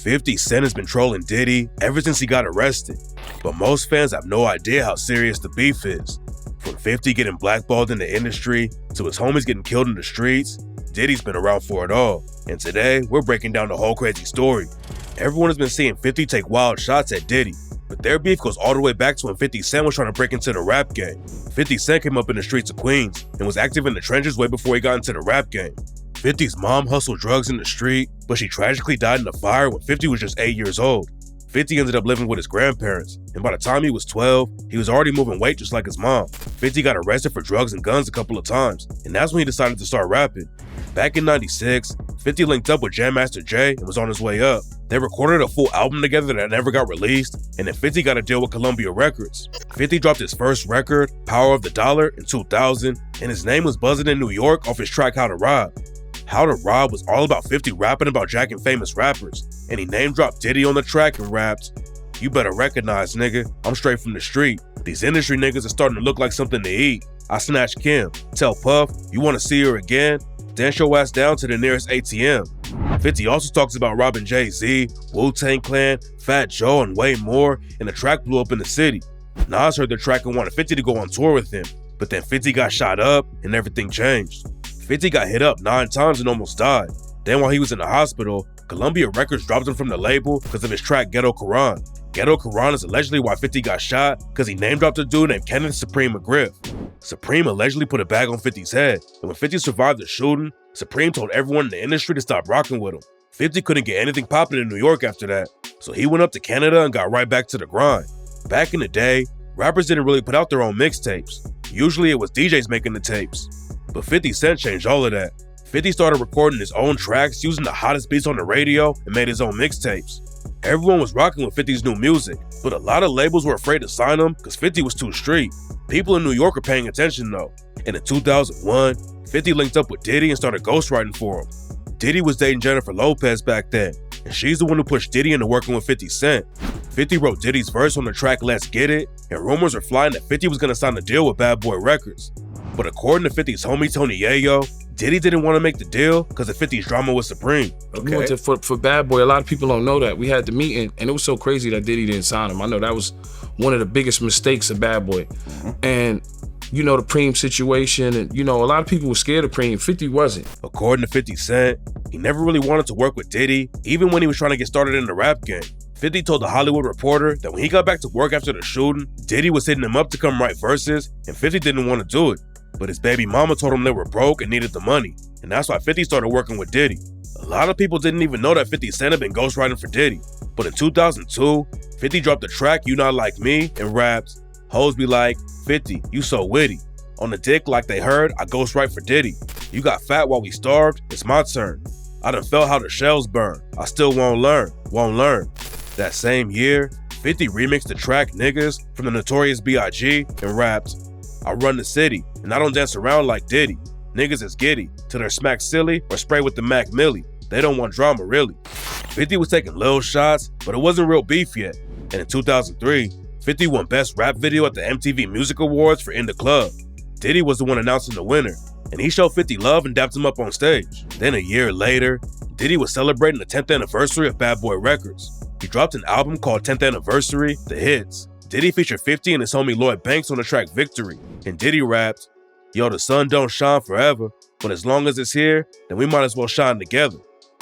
50 Cent has been trolling Diddy ever since he got arrested, but most fans have no idea how serious the beef is. From 50 getting blackballed in the industry to his homies getting killed in the streets, Diddy's been around for it all, and today we're breaking down the whole crazy story. Everyone has been seeing 50 take wild shots at Diddy, but their beef goes all the way back to when 50 Cent was trying to break into the rap game. 50 Cent came up in the streets of Queens and was active in the trenches way before he got into the rap game. 50's mom hustled drugs in the street, but she tragically died in a fire when 50 was just 8 years old. 50 ended up living with his grandparents, and by the time he was 12, he was already moving weight just like his mom. 50 got arrested for drugs and guns a couple of times, and that's when he decided to start rapping. Back in '96, 50 linked up with Jam Master Jay and was on his way up. They recorded a full album together that never got released, and then 50 got a deal with Columbia Records. 50 dropped his first record, Power of the Dollar, in 2000, and his name was buzzing in New York off his track How to Rob. How to Rob was all about 50 rapping about jacking famous rappers, and he name-dropped Diddy on the track and rapped, "You better recognize, nigga, I'm straight from the street. These industry niggas are starting to look like something to eat. I snatched Kim. Tell Puff, you wanna see her again? Dance your ass down to the nearest ATM." 50 also talks about robbing Jay-Z, Wu-Tang Clan, Fat Joe, and way more, and the track blew up in the city. Nas heard the track and wanted 50 to go on tour with him, but then 50 got shot up and everything changed. 50 got hit up 9 times and almost died. Then while he was in the hospital, Columbia Records dropped him from the label because of his track Ghetto Quran. Ghetto Quran is allegedly why 50 got shot because he name-dropped a dude named Kenneth Supreme McGriff. Supreme allegedly put a bag on 50's head, and when 50 survived the shooting, Supreme told everyone in the industry to stop rocking with him. 50 couldn't get anything popping in New York after that, so he went up to Canada and got right back to the grind. Back in the day, rappers didn't really put out their own mixtapes. Usually it was DJs making the tapes. But 50 Cent changed all of that. 50 started recording his own tracks using the hottest beats on the radio and made his own mixtapes. Everyone was rocking with 50's new music, but a lot of labels were afraid to sign him because 50 was too street. People in New York were paying attention though, and in 2001, 50 linked up with Diddy and started ghostwriting for him. Diddy was dating Jennifer Lopez back then, and she's the one who pushed Diddy into working with 50 Cent. 50 wrote Diddy's verse on the track Let's Get It, and rumors were flying that 50 was going to sign a deal with Bad Boy Records. But according to 50's homie Tony Yayo, Diddy didn't want to make the deal because of 50's drama with Supreme. Okay. We went for Bad Boy. A lot of people don't know that. We had the meeting, and it was so crazy that Diddy didn't sign him. I know that was one of the biggest mistakes of Bad Boy. And you know, the Preem situation, and you know, a lot of people were scared of Preem. 50 wasn't. According to 50 Cent, he never really wanted to work with Diddy, even when he was trying to get started in the rap game. 50 told the Hollywood Reporter that when he got back to work after the shooting, Diddy was hitting him up to come write verses, and 50 didn't want to do it. But his baby mama told him they were broke and needed the money, and that's why 50 started working with Diddy. A lot of people didn't even know that 50 Cent had been ghostwriting for Diddy, but in 2002, 50 dropped the track You Not Like Me and rapped, "Hoes be like, 50, you so witty. On the dick like they heard, I ghostwrite for Diddy. You got fat while we starved, it's my turn. I done felt how the shells burn, I still won't learn. That same year, 50 remixed the track Niggas from the Notorious B.I.G. and rapped, "I run the city, and I don't dance around like Diddy. Niggas is giddy, till they're smack silly or spray with the Mac Millie. They don't want drama, really." 50 was taking little shots, but it wasn't real beef yet. And in 2003, 50 won Best Rap Video at the MTV Music Awards for In the Club. Diddy was the one announcing the winner, and he showed 50 love and dapped him up on stage. Then a year later, Diddy was celebrating the 10th anniversary of Bad Boy Records. He dropped an album called 10th Anniversary, The Hits. Diddy featured 50 and his homie Lloyd Banks on the track Victory, and Diddy rapped, "Yo, the sun don't shine forever, but as long as it's here, then we might as well shine together.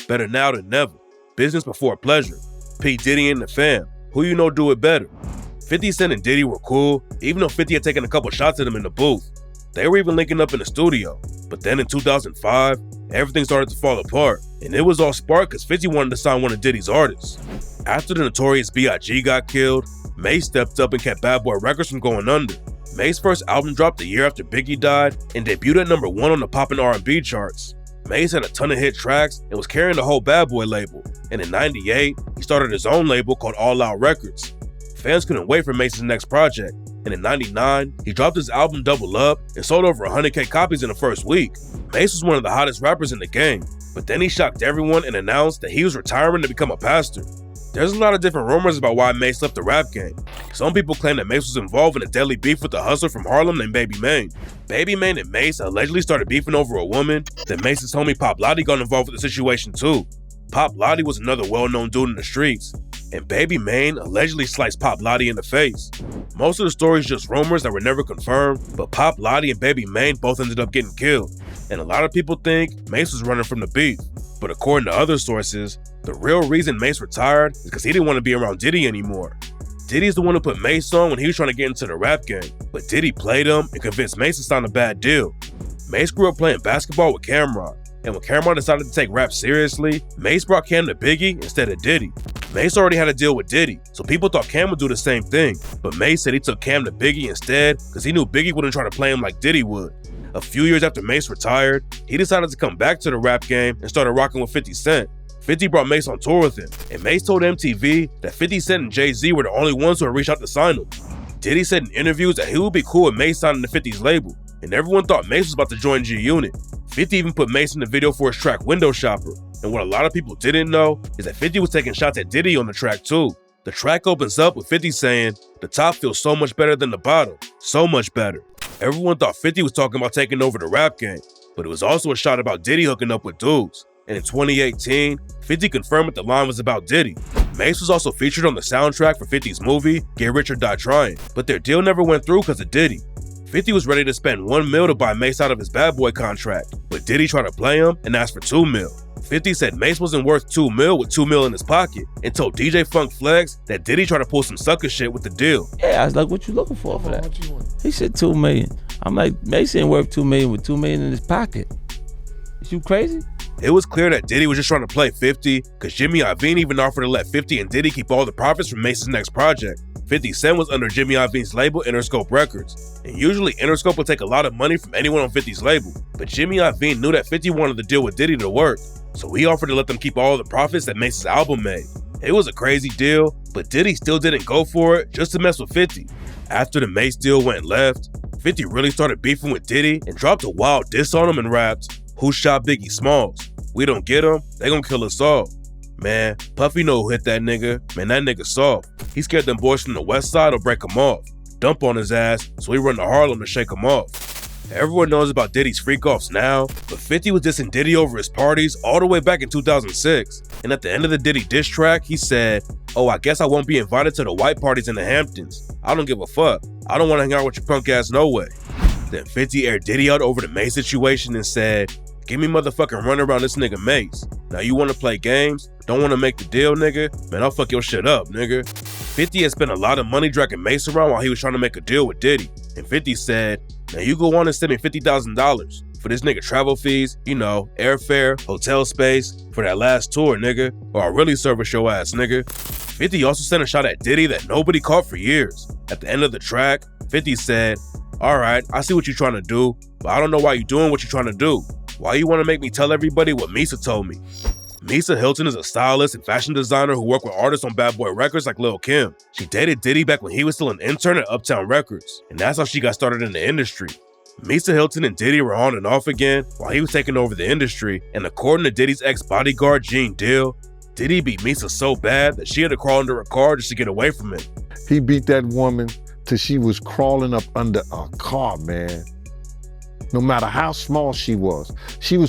Better now than never. Business before pleasure. P. Diddy and the fam. Who you know do it better?" 50 Cent and Diddy were cool, even though 50 had taken a couple shots at him in the booth. They were even linking up in the studio. But then in 2005, everything started to fall apart, and it was all sparked because 50 wanted to sign one of Diddy's artists. After the Notorious B.I.G. got killed, Mase stepped up and kept Bad Boy Records from going under. Mase's first album dropped a year after Biggie died and debuted at #1 on the poppin' R&B charts. Mase had a ton of hit tracks and was carrying the whole Bad Boy label, and in '98, he started his own label called All Out Records. Fans couldn't wait for Mase's next project, and in '99, he dropped his album Double Up and sold over 100K copies in the first week. Mase was one of the hottest rappers in the game, but then he shocked everyone and announced that he was retiring to become a pastor. There's a lot of different rumors about why Mase left the rap game. Some people claim that Mase was involved in a deadly beef with a hustler from Harlem named Baby Mane. Baby Mane and Mase allegedly started beefing over a woman, then Mase's homie Pop Lottie got involved with the situation too. Pop Lottie was another well-known dude in the streets, and Baby Mane allegedly sliced Pop Lottie in the face. Most of the stories just rumors that were never confirmed, but Pop Lottie and Baby Mane both ended up getting killed, and a lot of people think Mase was running from the beef. But according to other sources, the real reason Mase retired is because he didn't want to be around Diddy anymore. Diddy's the one who put Mase on when he was trying to get into the rap game, but Diddy played him and convinced Mase to sign a bad deal. Mase grew up playing basketball with Cameron, and when Cameron decided to take rap seriously, Mase brought Cam to Biggie instead of Diddy. Mase already had a deal with Diddy, so people thought Cam would do the same thing, but Mase said he took Cam to Biggie instead because he knew Biggie wouldn't try to play him like Diddy would. A few years after Mase retired, he decided to come back to the rap game and started rocking with 50 Cent. 50 brought Mase on tour with him, and Mase told MTV that 50 Cent and Jay-Z were the only ones who had reached out to sign him. Diddy said in interviews that he would be cool with Mase signing to 50's label, and everyone thought Mase was about to join G-Unit. 50 even put Mase in the video for his track Window Shopper, and what a lot of people didn't know is that 50 was taking shots at Diddy on the track too. The track opens up with 50 saying, "The top feels so much better than the bottom, so much better." Everyone thought 50 was talking about taking over the rap game, but it was also a shot about Diddy hooking up with dudes. And in 2018, 50 confirmed that the line was about Diddy. Mase was also featured on the soundtrack for 50's movie, Get Rich or Die Trying, but their deal never went through because of Diddy. 50 was ready to spend $1 million to buy Mase out of his Bad Boy contract, but Diddy tried to play him and asked for $2 million. 50 said Mase wasn't worth $2 million with $2 million in his pocket, and told DJ Funk Flex that Diddy tried to pull some sucker shit with the deal. Yeah, I was like, what you looking for that? He said $2 million. I'm like, Mase ain't worth $2 million with $2 million in his pocket. Is you crazy? It was clear that Diddy was just trying to play 50, because Jimmy Iovine even offered to let 50 and Diddy keep all the profits from Mase's next project. 50 Cent was under Jimmy Iovine's label, Interscope Records, and usually Interscope would take a lot of money from anyone on 50's label, but Jimmy Iovine knew that 50 wanted the deal with Diddy to work, so he offered to let them keep all the profits that Mase's album made. It was a crazy deal, but Diddy still didn't go for it just to mess with 50. After the Mase deal went left, 50 really started beefing with Diddy and dropped a wild diss on him and rapped, "Who shot Biggie Smalls? We don't get him, they gon' kill us all." Man, Puffy know who hit that nigga. Man, that nigga soft. He scared them boys from the west side or break him off. Dump on his ass, so he run to Harlem to shake him off. Everyone knows about Diddy's freak-offs now, but 50 was dissing Diddy over his parties all the way back in 2006. And at the end of the Diddy diss track, he said, "Oh, I guess I won't be invited to the white parties in the Hamptons. I don't give a fuck. I don't want to hang out with your punk ass no way." Then 50 aired Diddy out over the Mase situation and said, "Give me motherfucking run around this nigga Mase. Now you wanna play games? Don't wanna make the deal, nigga? Man, I'll fuck your shit up, nigga." 50 had spent a lot of money dragging Mase around while he was trying to make a deal with Diddy. And 50 said, "Now you go on and send me $50,000 for this nigga travel fees, you know, airfare, hotel space, for that last tour, nigga, or I'll really service your ass, nigga." 50 also sent a shot at Diddy that nobody caught for years. At the end of the track, 50 said, "Alright, I see what you're trying to do, but I don't know why you're doing what you're trying to do. Why you want to make me tell everybody what Misa told me?" Misa Hilton is a stylist and fashion designer who worked with artists on Bad Boy Records like Lil' Kim. She dated Diddy back when he was still an intern at Uptown Records, and that's how she got started in the industry. Misa Hilton and Diddy were on and off again while he was taking over the industry, and according to Diddy's ex-bodyguard Gene Deal, Diddy beat Misa so bad that she had to crawl under a car just to get away from him. He beat that woman till she was crawling up under a car, man. No matter how small she was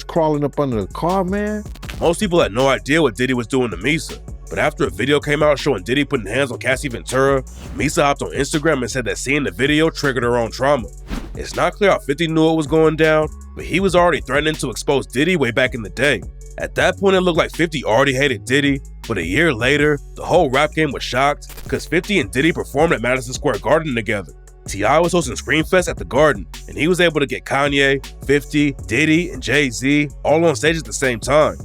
crawling up under the car, man. Most people had no idea what Diddy was doing to Misa, but after a video came out showing Diddy putting hands on Cassie Ventura, Misa hopped on Instagram and said that seeing the video triggered her own trauma. It's not clear how 50 knew it was going down, but he was already threatening to expose Diddy way back in the day. At that point, it looked like 50 already hated Diddy, but a year later, the whole rap game was shocked because 50 and Diddy performed at Madison Square Garden together. T.I. was hosting Screamfest at the Garden, and he was able to get Kanye, 50, Diddy, and Jay-Z all on stage at the same time.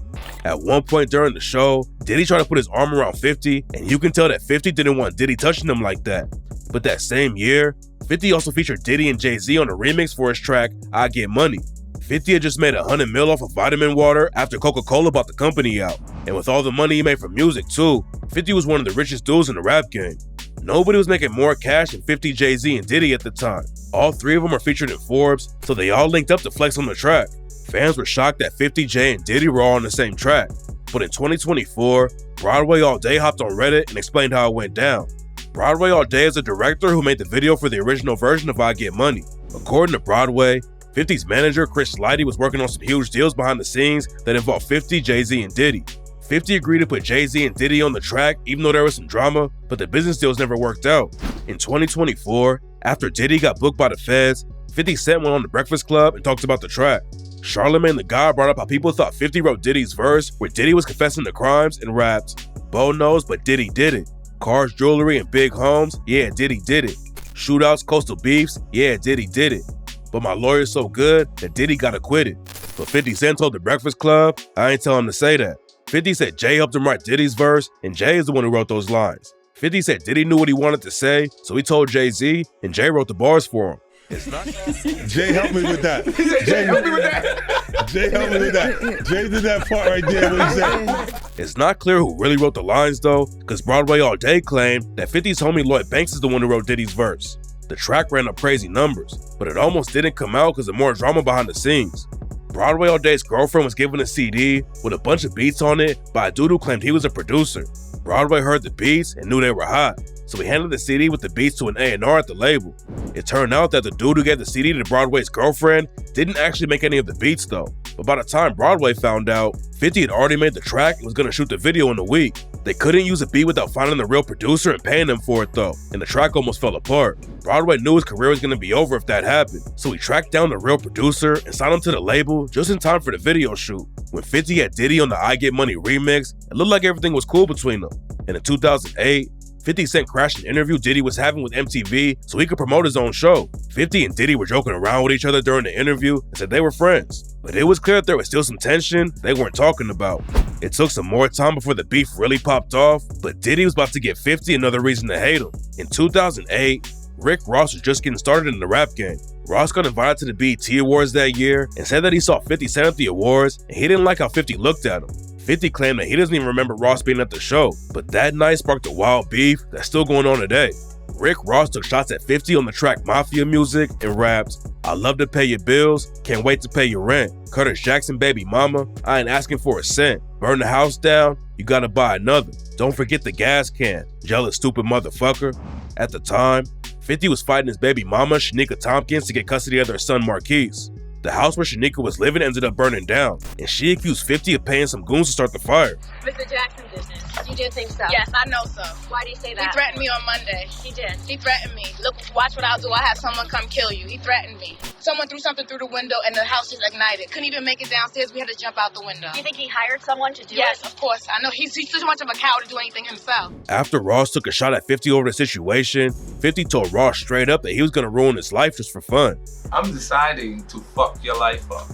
At one point during the show, Diddy tried to put his arm around 50, and you can tell that 50 didn't want Diddy touching him like that. But that same year, 50 also featured Diddy and Jay-Z on a remix for his track, I Get Money. 50 had just made $100 million off of vitamin water after Coca-Cola bought the company out. And with all the money he made from music too, 50 was one of the richest dudes in the rap game. Nobody was making more cash than 50, Jay-Z, and Diddy at the time. All three of them are featured in Forbes, so they all linked up to flex on the track. Fans were shocked that 50, Jay, and Diddy were all on the same track. But in 2024, Broadway All Day hopped on Reddit and explained how it went down. Broadway All Day is a director who made the video for the original version of I Get Money. According to Broadway, 50's manager, Chris Lighty, was working on some huge deals behind the scenes that involved 50, Jay-Z, and Diddy. 50 agreed to put Jay-Z and Diddy on the track even though there was some drama, but the business deals never worked out. In 2024, after Diddy got booked by the feds, 50 Cent went on The Breakfast Club and talked about the track. Charlamagne the God brought up how people thought 50 wrote Diddy's verse where Diddy was confessing to crimes and rapped, "Bo knows, but Diddy did it. Cars, jewelry, and big homes, yeah, Diddy did it. Shootouts, coastal beefs, yeah, Diddy did it. But my lawyer's so good that Diddy got acquitted." But 50 Cent told The Breakfast Club, I ain't tell him to say that. 50 said Jay helped him write Diddy's verse, and Jay is the one who wrote those lines. 50 said Diddy knew what he wanted to say, so he told Jay-Z, and Jay wrote the bars for him. It's not Jay helped me with that. Jay helped me with that. Jay helped me with that. Jay did that part right there. What he said. It's not clear who really wrote the lines though, because Broadway All Day claimed that 50's homie Lloyd Banks is the one who wrote Diddy's verse. The track ran up crazy numbers, but it almost didn't come out because of more drama behind the scenes. Broadway All Day's girlfriend was given a CD with a bunch of beats on it by a dude who claimed he was a producer. Broadway heard the beats and knew they were hot, so he handed the CD with the beats to an A&R at the label. It turned out that the dude who gave the CD to Broadway's girlfriend didn't actually make any of the beats though. But by the time Broadway found out, 50 had already made the track and was gonna shoot the video in a week. They couldn't use a beat without finding the real producer and paying them for it though, and the track almost fell apart. Broadway knew his career was gonna be over if that happened, so he tracked down the real producer and signed him to the label just in time for the video shoot. When 50 had Diddy on the I Get Money remix, it looked like everything was cool between them. And in 2008, 50 Cent crashed an interview Diddy was having with MTV so he could promote his own show. 50 and Diddy were joking around with each other during the interview and said they were friends. But it was clear that there was still some tension they weren't talking about. It took some more time before the beef really popped off, but Diddy was about to give 50 another reason to hate him. In 2008, Rick Ross was just getting started in the rap game. Ross got invited to the BET Awards that year and said that he saw 50 Cent at the awards and he didn't like how 50 looked at him. 50 claimed that he doesn't even remember Ross being at the show, but that night sparked a wild beef that's still going on today. Rick Ross took shots at 50 on the track Mafia Music and rapped, "I love to pay your bills, can't wait to pay your rent. Curtis Jackson baby mama, I ain't asking for a cent. Burn the house down, you gotta buy another. Don't forget the gas can, jealous stupid motherfucker." At the time, 50 was fighting his baby mama, Shanika Tompkins, to get custody of their son Marquise. The house where Shanika was living ended up burning down, and she accused 50 of paying some goons to start the fire. Mr. Jackson business. You did think so? Yes, I know so. Why do you say that? He threatened me on Monday. He did. He threatened me. Look, watch what I'll do. I'll have someone come kill you. He threatened me. Someone threw something through the window and the house just ignited. Couldn't even make it downstairs. We had to jump out the window. You think he hired someone to do it? Yes, of course. I know he's too much of a coward to do anything himself. After Ross took a shot at 50 over the situation, 50 told Ross straight up that he was gonna ruin his life just for fun. I'm deciding to fuck your life up.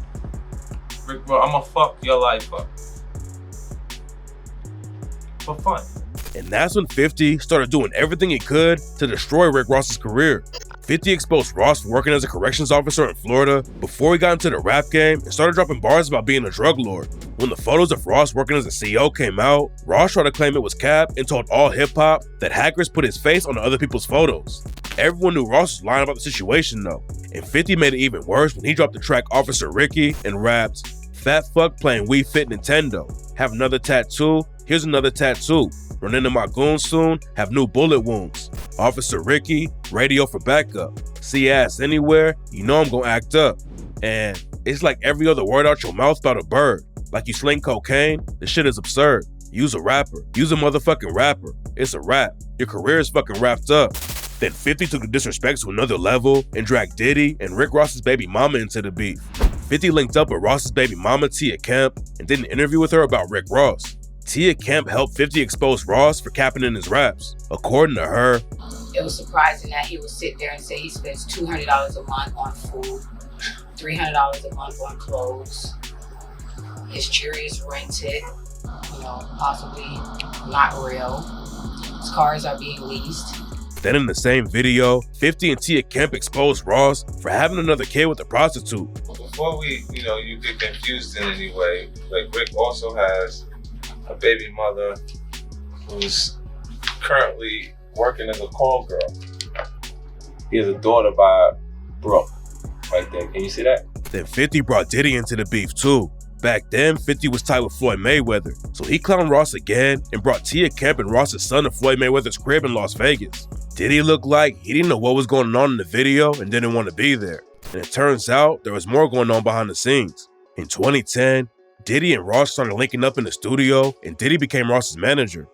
Rick, bro, I'm gonna fuck your life up. For fun. And that's when 50 started doing everything he could to destroy Rick Ross's career. 50 exposed Ross for working as a corrections officer in Florida before he got into the rap game and started dropping bars about being a drug lord. When the photos of Ross working as a CEO came out, Ross tried to claim it was cap and told all hip-hop that hackers put his face on other people's photos. Everyone knew Ross was lying about the situation though, and 50 made it even worse when he dropped the track Officer Ricky and rapped, "Fat fuck playing Wii Fit Nintendo. Have another tattoo, here's another tattoo. Run into my goons soon, have new bullet wounds. Officer Ricky, radio for backup. See ass anywhere, you know I'm gonna act up." And it's like every other word out your mouth about a bird. Like you sling cocaine, this shit is absurd. Use a rapper, use a motherfucking rapper. It's a rap, your career is fucking wrapped up. Then 50 took the disrespect to another level and dragged Diddy and Rick Ross's baby mama into the beef. 50 linked up with Ross's baby mama, Tia Kemp, and did an interview with her about Rick Ross. Tia Kemp helped 50 expose Ross for capping in his raps. According to her, it was surprising that he would sit there and say he spends $200 a month on food, $300 a month on clothes. His jury is rented, possibly not real. His cars are being leased. Then in the same video, 50 and Tia Kemp exposed Ross for having another kid with a prostitute. Before you get confused in any way, like Rick also has a baby mother who's currently working as a call girl. He has a daughter by Brooke, right there. Can you see that? Then 50 brought Diddy into the beef too. Back then, 50 was tied with Floyd Mayweather, so he clowned Ross again and brought Tia Kemp and Ross's son to Floyd Mayweather's crib in Las Vegas. Diddy looked like he didn't know what was going on in the video and didn't want to be there. And it turns out there was more going on behind the scenes. In 2010, Diddy and Ross started linking up in the studio, and Diddy became Ross's manager.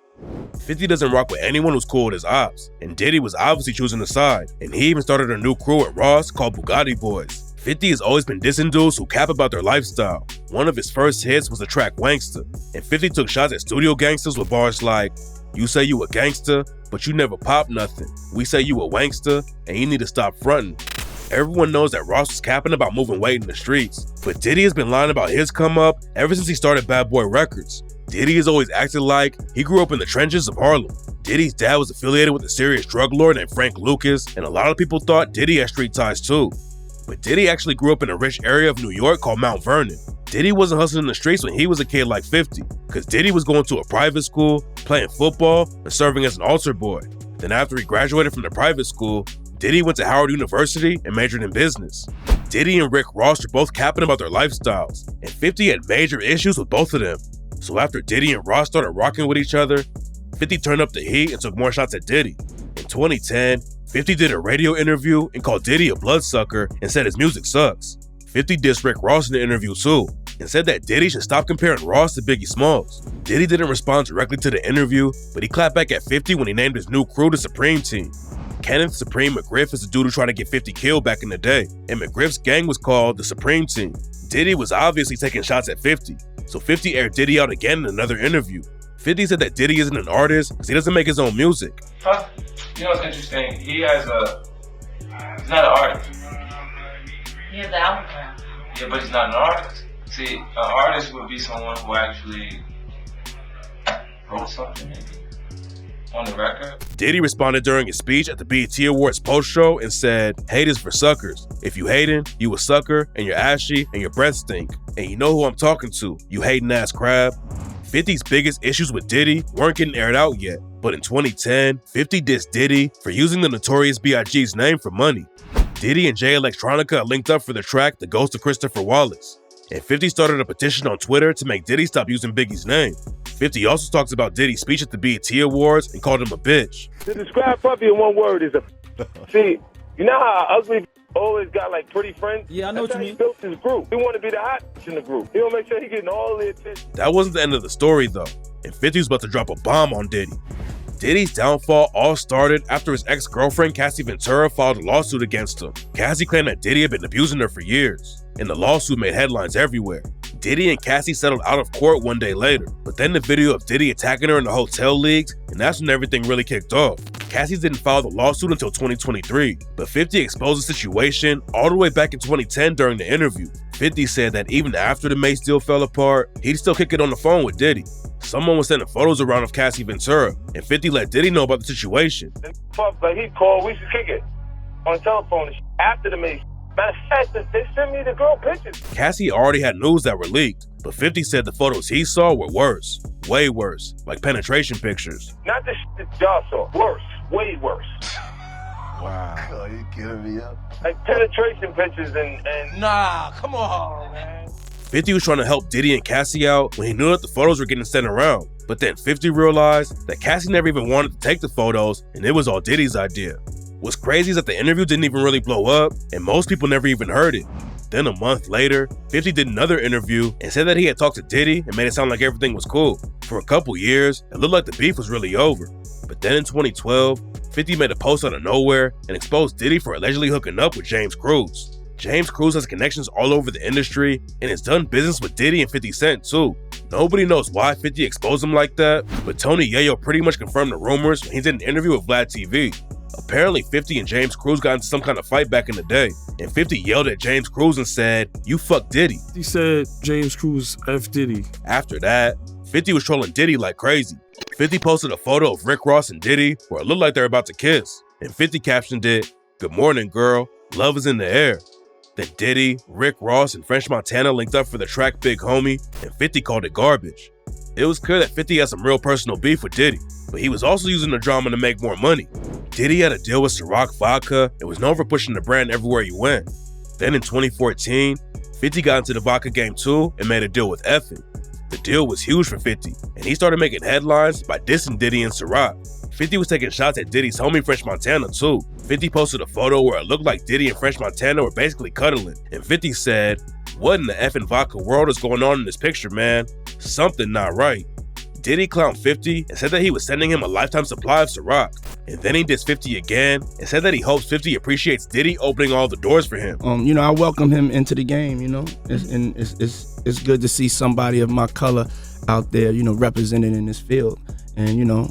50 doesn't rock with anyone who's cool with his ops, and Diddy was obviously choosing a side, and he even started a new crew at Ross called Bugatti Boys. 50 has always been dissing dudes who cap about their lifestyle. One of his first hits was the track Wanksta, and 50 took shots at studio gangsters with bars like, "You say you a gangster, but you never pop nothing. We say you a wankster, and you need to stop fronting." Everyone knows that Ross was capping about moving weight in the streets, but Diddy has been lying about his come up ever since he started Bad Boy Records. Diddy has always acted like he grew up in the trenches of Harlem. Diddy's dad was affiliated with a serious drug lord named Frank Lucas, and a lot of people thought Diddy had street ties too. But Diddy actually grew up in a rich area of New York called Mount Vernon. Diddy wasn't hustling in the streets when he was a kid like 50, because Diddy was going to a private school, playing football, and serving as an altar boy. Then after he graduated from the private school, Diddy went to Howard University and majored in business. Diddy and Rick Ross were both capping about their lifestyles, and 50 had major issues with both of them. So after Diddy and Ross started rocking with each other, 50 turned up the heat and took more shots at Diddy. In 2010, 50 did a radio interview and called Diddy a bloodsucker and said his music sucks. 50 dissed Rick Ross in the interview too, and said that Diddy should stop comparing Ross to Biggie Smalls. Diddy didn't respond directly to the interview, but he clapped back at 50 when he named his new crew the Supreme Team. Kenneth Supreme McGriff is the dude who tried to get 50 killed back in the day, and McGriff's gang was called the Supreme Team. Diddy was obviously taking shots at 50, so 50 aired Diddy out again in another interview. 50 said that Diddy isn't an artist because he doesn't make his own music. Huh? You know what's interesting? He's not an artist. He has the album plan. Yeah, but he's not an artist. See, an artist would be someone who actually wrote something on the record. Diddy responded during his speech at the BET Awards post-show and said, "Hate is for suckers. If you hating, you a sucker, and you're ashy, and your breath stink. And you know who I'm talking to, you hating ass crab." 50's biggest issues with Diddy weren't getting aired out yet, but in 2010, 50 dissed Diddy for using the Notorious B.I.G.'s name for money. Diddy and Jay Electronica linked up for the track The Ghost of Christopher Wallace, and 50 started a petition on Twitter to make Diddy stop using Biggie's name. 50 also talks about Diddy's speech at the BET Awards and called him a bitch. To describe Puffy in one word is a... See, you know how ugly always got like pretty friends? Yeah, I know what you mean. He built his group. He want to be the hot in the group. He don't make sure he getting all the attention. That wasn't the end of the story though, and 50 was about to drop a bomb on Diddy. Diddy's downfall all started after his ex-girlfriend Cassie Ventura filed a lawsuit against him. Cassie claimed that Diddy had been abusing her for years, and the lawsuit made headlines everywhere. Diddy and Cassie settled out of court one day later, but then the video of Diddy attacking her in the hotel leaked, and that's when everything really kicked off. Cassie didn't file the lawsuit until 2023, but 50 exposed the situation all the way back in 2010 during the interview. 50 said that even after the Mase deal fell apart, he'd still kick it on the phone with Diddy. Someone was sending photos around of Cassie Ventura, and 50 let Diddy know about the situation. Like he called, we should kick it on the telephone after the Mase. Matter of fact, they sent me the girl pictures. Cassie already had news that were leaked, but 50 said the photos he saw were worse. Way worse. Like penetration pictures. Not the shit that y'all saw. Worse. Way worse. Wow. Oh, you giving me up? Like penetration pictures and... Nah, come on, man. 50 was trying to help Diddy and Cassie out when he knew that the photos were getting sent around. But then 50 realized that Cassie never even wanted to take the photos, and it was all Diddy's idea. What's crazy is that the interview didn't even really blow up, and most people never even heard it. Then a month later, 50 did another interview and said that he had talked to Diddy and made it sound like everything was cool. For a couple years, it looked like the beef was really over. But then in 2012, 50 made a post out of nowhere and exposed Diddy for allegedly hooking up with James Cruz. James Cruz has connections all over the industry and has done business with Diddy and 50 Cent too. Nobody knows why 50 exposed him like that, but Tony Yayo pretty much confirmed the rumors when he did an interview with Vlad TV. Apparently 50 and James Cruz got into some kind of fight back in the day, and 50 yelled at James Cruz and said, "You fuck Diddy." He said James Cruz F Diddy. After that, 50 was trolling Diddy like crazy. 50 posted a photo of Rick Ross and Diddy where it looked like they're about to kiss, and 50 captioned it, "Good morning, girl. Love is in the air." Then Diddy, Rick Ross, and French Montana linked up for the track Big Homie, and 50 called it garbage. It was clear that 50 had some real personal beef with Diddy, but he was also using the drama to make more money. Diddy had a deal with Ciroc Vodka and was known for pushing the brand everywhere he went. Then in 2014, 50 got into the vodka game too and made a deal with Effin. The deal was huge for 50, and he started making headlines by dissing Diddy and Ciroc. 50 was taking shots at Diddy's homie French Montana too. 50 posted a photo where it looked like Diddy and French Montana were basically cuddling, and 50 said, What in the effing vodka world is going on in this picture, man? Something not right. Diddy clowned 50 and said that he was sending him a lifetime supply of Ciroc. And then he dissed 50 again and said that he hopes 50 appreciates Diddy opening all the doors for him. You know, I welcome him into the game, you know. It's good to see somebody of my color out there, you know, represented in this field. And, you know,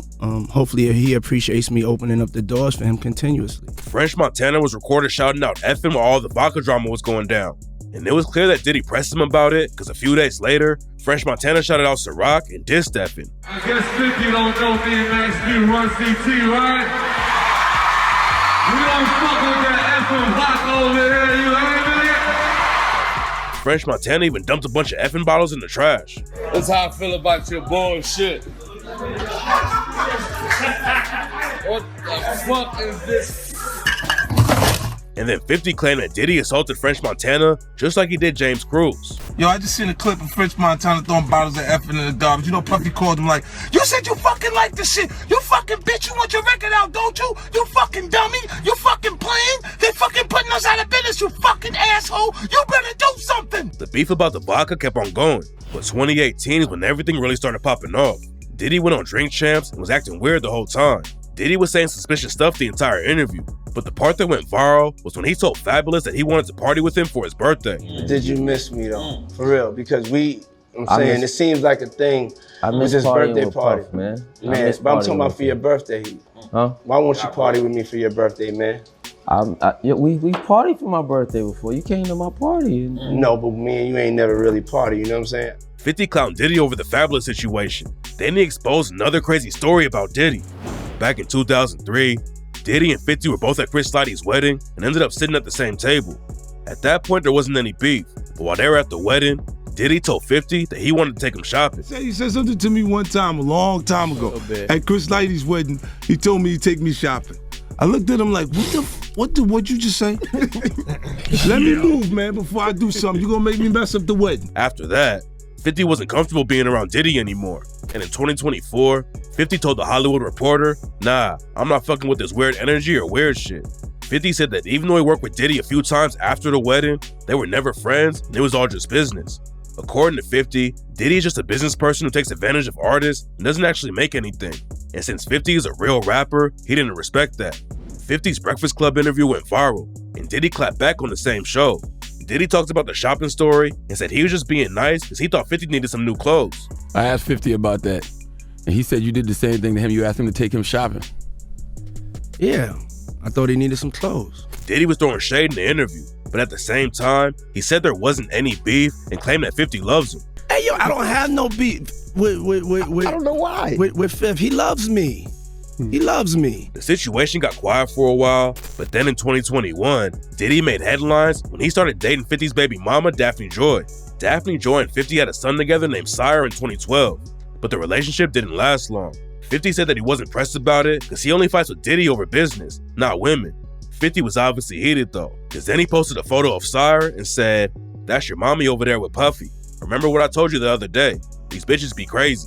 hopefully he appreciates me opening up the doors for him continuously. French Montana was recorded shouting out effing while all the vodka drama was going down. And it was clear that Diddy pressed him about it, because a few days later, French Montana shouted out Ciroc and dissed effing. I guess 50 don't know me and Max do run CT, right? We don't fuck with that effing vodka over there, you heard me? French Montana even dumped a bunch of effing bottles in the trash. That's how I feel about your bullshit. What the fuck is this? And then 50 claimed that Diddy assaulted French Montana just like he did James Cruz. Yo, I just seen a clip of French Montana throwing bottles of effing in the garbage. You know, Puffy called him like, you said you fucking like this shit. You fucking bitch, you want your record out, don't you? You fucking dummy. You fucking playing. They fucking putting us out of business, you fucking asshole. You better do something. The beef about the vodka kept on going, but 2018 is when everything really started popping off. Diddy went on Drink Champs and was acting weird the whole time. Diddy was saying suspicious stuff the entire interview, but the part that went viral was when he told Fabulous that he wanted to party with him for his birthday. Did you miss me though? For real, because it seems like a thing. I miss his birthday with party, Puff, man. Man, but I'm talking about for your birthday. Huh? Why won't you party with me for your birthday, man? We partied for my birthday before. You came to my party. No, but me and you ain't never really party, you know what I'm saying? 50 clowned Diddy over the Fabulous situation. Then he exposed another crazy story about Diddy. Back in 2003, Diddy and 50 were both at Chris Slighty's wedding and ended up sitting at the same table. At that point, there wasn't any beef, but while they were at the wedding, Diddy told 50 that he wanted to take him shopping. He said something to me one time, a long time ago. At Chris Slighty's wedding, he told me he'd take me shopping. I looked at him like, what'd you just say? Let me move, man, before I do something. You're gonna make me mess up the wedding. After that, 50 wasn't comfortable being around Diddy anymore. And in 2024, 50 told the Hollywood Reporter, nah, I'm not fucking with this weird energy or weird shit. 50 said that even though he worked with Diddy a few times after the wedding, they were never friends and it was all just business. According to 50, Diddy is just a business person who takes advantage of artists and doesn't actually make anything. And since 50 is a real rapper, he didn't respect that. 50's Breakfast Club interview went viral, and Diddy clapped back on the same show. Diddy talked about the shopping story and said he was just being nice because he thought 50 needed some new clothes. I asked 50 about that, and he said you did the same thing to him. You asked him to take him shopping. Yeah, I thought he needed some clothes. Diddy was throwing shade in the interview, but at the same time, he said there wasn't any beef and claimed that 50 loves him. Hey, yo, I don't have no beef with I don't know why. With Fifth. He loves me. He loves me. The situation got quiet for a while, but then in 2021, Diddy made headlines when he started dating 50's baby mama, Daphne Joy. Daphne Joy and 50 had a son together named Sire in 2012, but the relationship didn't last long. 50 said that he wasn't pressed about it because he only fights with Diddy over business, not women. 50 was obviously heated though, because then he posted a photo of Sire and said, "That's your mommy over there with Puffy. Remember what I told you the other day? These bitches be crazy."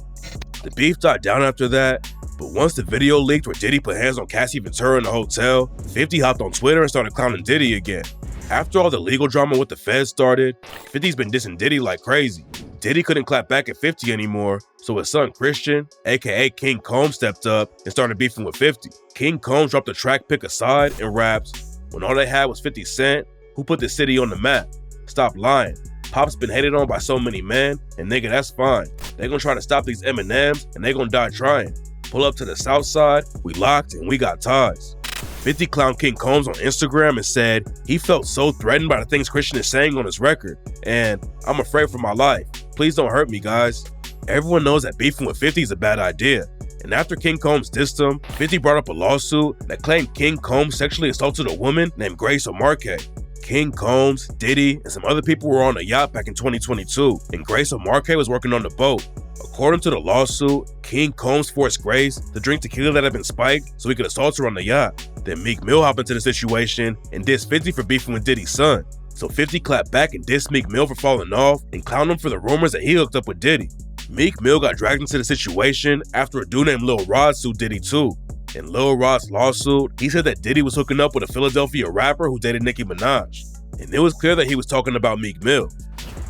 The beef died down after that, but once the video leaked where Diddy put hands on Cassie Ventura in the hotel, 50 hopped on Twitter and started clowning Diddy again. After all the legal drama with the feds started, 50's been dissing Diddy like crazy. Diddy couldn't clap back at 50 anymore, so his son Christian, aka King Combs, stepped up and started beefing with 50. King Combs dropped the track Pick a Side and raps, "When all they had was 50 Cent, who put the city on the map? Stop lying. Pop's been hated on by so many men, and nigga, that's fine. They gonna try to stop these M&Ms, and they gonna die trying. Pull up to the south side, we locked and we got ties." 50 clowned King Combs on Instagram and said he felt so threatened by the things Christian is saying on his record, and "I'm afraid for my life. Please don't hurt me, guys." Everyone knows that beefing with 50 is a bad idea, and after King Combs dissed him, 50 brought up a lawsuit that claimed King Combs sexually assaulted a woman named Grace O'Marque. King Combs, Diddy, and some other people were on a yacht back in 2022, and Grace O'Marque was working on the boat. According to the lawsuit, King Combs forced Grace to drink tequila that had been spiked so he could assault her on the yacht. Then Meek Mill hopped into the situation and dissed 50 for beefing with Diddy's son. So 50 clapped back and dissed Meek Mill for falling off and clowned him for the rumors that he hooked up with Diddy. Meek Mill got dragged into the situation after a dude named Lil Rod sued Diddy too. In Lil Rod's lawsuit, he said that Diddy was hooking up with a Philadelphia rapper who dated Nicki Minaj. And it was clear that he was talking about Meek Mill.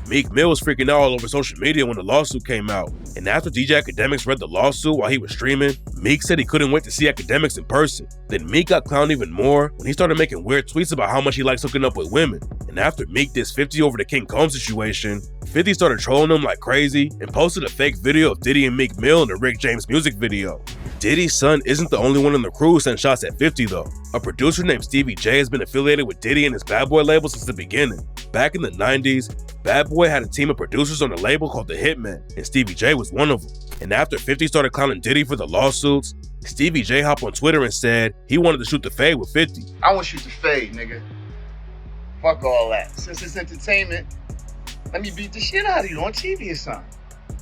Meek Mill was freaking out all over social media when the lawsuit came out, and after DJ Academics read the lawsuit while he was streaming, Meek said he couldn't wait to see Academics in person. Then Meek got clowned even more when he started making weird tweets about how much he likes hooking up with women. And after Meek dissed 50 over the King Combs situation, 50 started trolling him like crazy and posted a fake video of Diddy and Meek Mill in the Rick James music video. Diddy's son isn't the only one in the crew who sent shots at 50 though. A producer named Stevie J has been affiliated with Diddy and his Bad Boy label since the beginning. Back in the 90s, Bad Boy had a team of producers on the label called the Hitmen, and Stevie J was one of them. And after 50 started clowning Diddy for the lawsuits, Stevie J hopped on Twitter and said he wanted to shoot the fade with 50. I want to shoot the fade, nigga. Fuck all that. Since it's entertainment, let me beat the shit out of you on TV or something.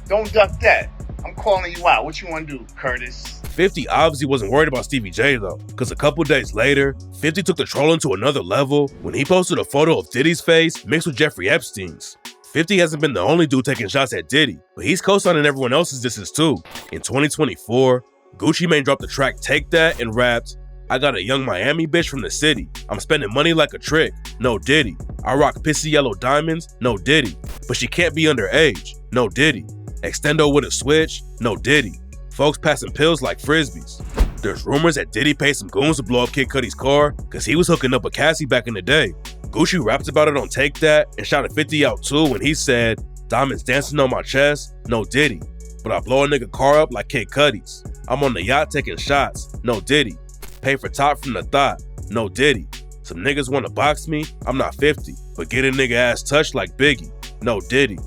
Don't duck that. I'm calling you out. What you want to do, Curtis? 50 obviously wasn't worried about Stevie J though, because a couple days later, 50 took the trolling to another level when he posted a photo of Diddy's face mixed with Jeffrey Epstein's. 50 hasn't been the only dude taking shots at Diddy, but he's co-signing everyone else's disses too. In 2024, Gucci Mane dropped the track Take That and rapped, "I got a young Miami bitch from the city. I'm spending money like a trick. No Diddy. I rock pissy yellow diamonds. No Diddy. But she can't be underage. No Diddy. Extendo with a switch. No Diddy. Folks passing pills like frisbees." There's rumors that Diddy paid some goons to blow up Kid Cudi's car because he was hooking up with Cassie back in the day. Gucci raps about it on Take That and shouted 50 out too when he said, "Diamonds dancing on my chest. No Diddy. But I blow a nigga car up like Kid Cudi's. I'm on the yacht taking shots. No Diddy. Pay for top from the thought. No Diddy. Some niggas wanna box me. I'm not 50. But get a nigga ass touched like Biggie. No Diddy."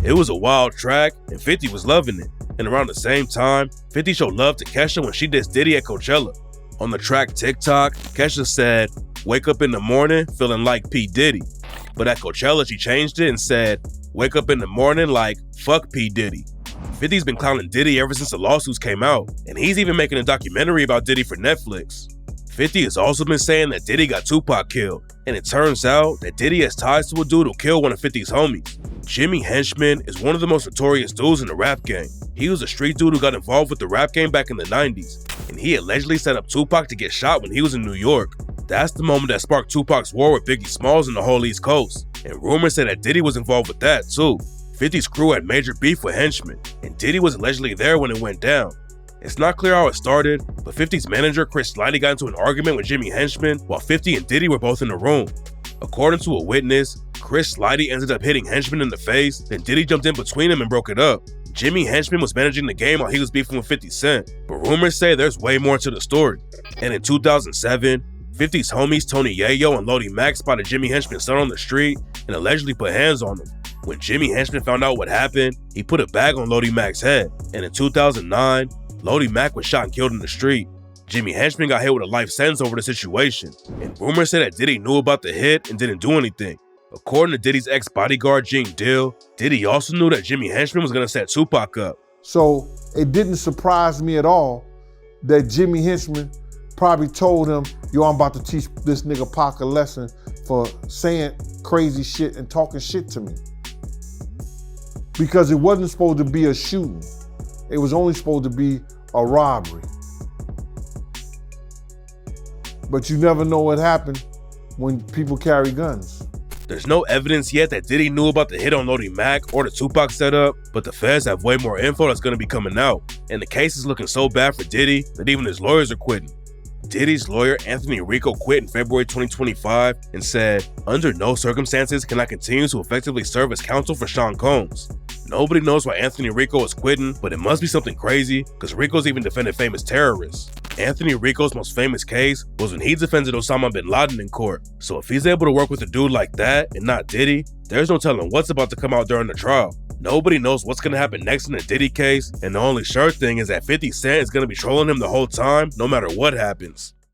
It was a wild track and 50 was loving it. And around the same time, 50 showed love to Kesha when she dissed Diddy at Coachella. On the track TikTok, Kesha said, "Wake up in the morning feeling like P. Diddy." But at Coachella, she changed it and said, "Wake up in the morning like fuck P. Diddy." 50's been clowning Diddy ever since the lawsuits came out, and he's even making a documentary about Diddy for Netflix. 50 has also been saying that Diddy got Tupac killed, and it turns out that Diddy has ties to a dude who killed one of 50's homies. Jimmy Henchman is one of the most notorious dudes in the rap game. He was a street dude who got involved with the rap game back in the 90s, and he allegedly set up Tupac to get shot when he was in New York. That's the moment that sparked Tupac's war with Biggie Smalls in the whole East Coast, and rumors say that Diddy was involved with that too. 50's crew had major beef with Henchman, and Diddy was allegedly there when it went down. It's not clear how it started, but 50's manager Chris Lighty got into an argument with Jimmy Henchman while 50 and Diddy were both in the room. According to a witness, Chris Lighty ended up hitting Henchman in the face, then Diddy jumped in between them and broke it up. Jimmy Henchman was managing the game while he was beefing with 50 Cent, but rumors say there's way more to the story. And in 2007, 50's homies Tony Yayo and Lodi Mack spotted Jimmy Henchman's son on the street and allegedly put hands on him. When Jimmy Henchman found out what happened, he put a bag on Lodi Mack's head, and in 2009, Lodi Mack was shot and killed in the street. Jimmy Henchman got hit with a life sentence over the situation, and rumors say that Diddy knew about the hit and didn't do anything. According to Diddy's ex-bodyguard, Gene Dill, Diddy also knew that Jimmy Henchman was gonna set Tupac up. So it didn't surprise me at all that Jimmy Henchman probably told him, "Yo, I'm about to teach this nigga Pac a lesson for saying crazy shit and talking shit to me." Because it wasn't supposed to be a shooting. It was only supposed to be a robbery. But you never know what happened when people carry guns. There's no evidence yet that Diddy knew about the hit on Lodi Mack or the Tupac setup, but the feds have way more info that's gonna be coming out. And the case is looking so bad for Diddy that even his lawyers are quitting. Diddy's lawyer, Anthony Rico, quit in February 2025 and said, "Under no circumstances can I continue to effectively serve as counsel for Sean Combs." Nobody knows why Anthony Rico is quitting, but it must be something crazy because Rico's even defended famous terrorists. Anthony Rico's most famous case was when he defended Osama bin Laden in court. So if he's able to work with a dude like that and not Diddy, there's no telling what's about to come out during the trial. Nobody knows what's gonna happen next in the Diddy case, and the only sure thing is that 50 Cent is gonna be trolling him the whole time, no matter what happens.